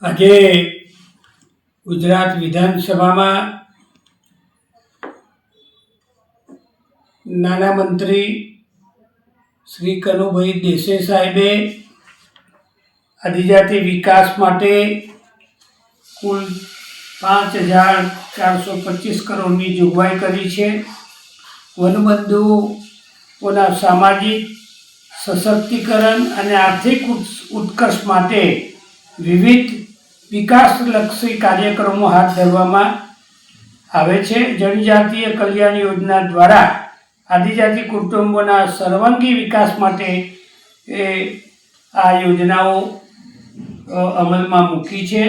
આજે ગુજરાત વિધાનસભામાં નાના મંત્રી શ્રી કનુભાઈ દેસાઈ સાહેબે આદિજાતિ વિકાસ માટે કુલ 5,425 કરોડની જોગવાઈ કરી છે. વનબંધુઓના સામાજિક સશક્તિકરણ અને આર્થિક ઉત્કર્ષ માટે વિવિધ વિકાસલક્ષી કાર્યક્રમો હાથ ધરવામાં આવે છે. જનજાતીય કલ્યાણ યોજના દ્વારા આદિજાતિ કુટુંબોના સર્વાંગી વિકાસ માટે આ યોજનાઓ અમલમાં મૂકી છે.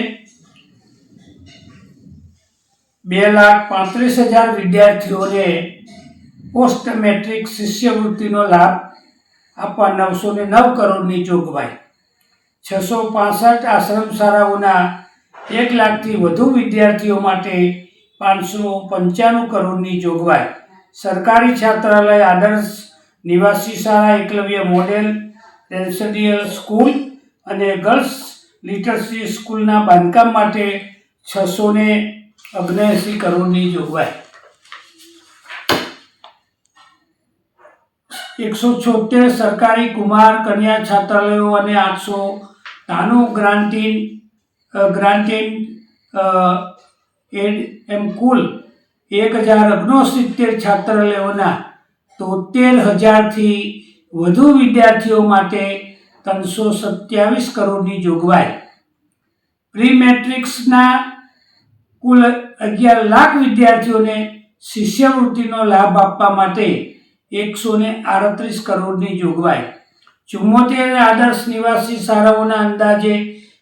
2,35,000 વિદ્યાર્થીઓને પોસ્ટ મેટ્રિક શિષ્યવૃત્તિનો લાભ આપવા 909 કરોડની જોગવાઈ. 665 આશ્રમ શાળાઓના 1 લાખથી વધુ વિદ્યાર્થીઓ માટે 595 કરોડની જોગવાઈ. સરકારી છાત્રાલય, આદર્શ નિવાસી શાળા, એકલવ્ય મોડેલ રેસિડેન્શિયલ સ્કૂલ અને ગર્લ્સ લિટરસી સ્કૂલના બાંધકામ માટે 679 કરોડની જોગવાઈ. 176 સરકારી કુમાર કન્યા છાત્રાલયો અને 893 ગ્રાન્ટેડ એમ કુલ 1,069 છાત્રાલયોના 73,000થી વધુ વિદ્યાર્થીઓ માટે 327 કરોડની જોગવાઈ. પ્રી મેટ્રિક્સના કુલ 11 લાખ વિદ્યાર્થીઓને શિષ્યવૃત્તિનો લાભ આપવા માટે 138 કરોડની જોગવાઈ. 74 આદર્શ નિવાસી શાળાઓના અંદાજે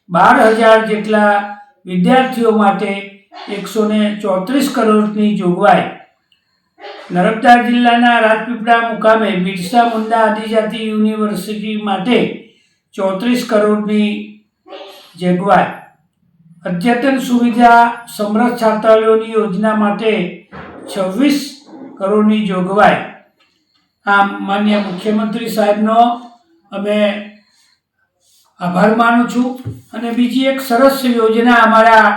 12,000 જેટલા વિદ્યાર્થીઓ માટે 134 કરોડની જોગવાઈ. નર્મદા જિલ્લાના રાજપીપળા મુકામે બિરસા મુંડા આદિજાતિ યુનિવર્સિટી માટે 34 કરોડની જોગવાઈ. અદ્યતન સુવિધા સમૃદ્ધ છાત્રાલયોની યોજના માટે 26 કરોડની જોગવાઈ. આમ માનનીય મુખ્યમંત્રી સાહેબનો અમે આભાર માનું છું. અને બીજી એક સરસ યોજના અમારા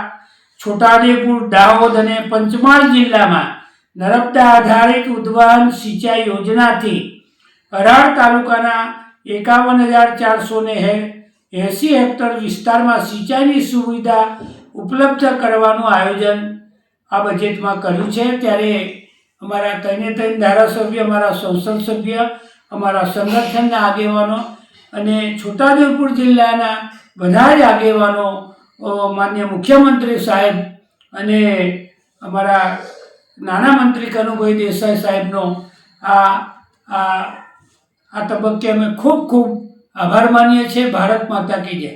છોટાઉદેપુર, દાહોદ અને પંચમહાલ જિલ્લામાં નર્મદા આધારિત ઉદ્વહન સિંચાઈ યોજનાથી 18 તાલુકાના 51,480 હેક્ટર વિસ્તારમાં સિંચાઈની સુવિધા ઉપલબ્ધ કરવાનું આયોજન આ બજેટમાં કર્યું છે. ત્યારે અમારા 3 ધારાસભ્ય, અમારા સંસદ સભ્ય, અમારા સંગઠનના આગેવાનો અને છોટાઉદેપુર જિલ્લાના બધા જ આગેવાનો માનનીય મુખ્યમંત્રી સાહેબ અને અમારા નાના મંત્રી કનુભાઈ દેસાઈ સાહેબનો આ તબક્કે અમે ખૂબ ખૂબ આભાર માનીએ છીએ. ભારત માતા કી જય.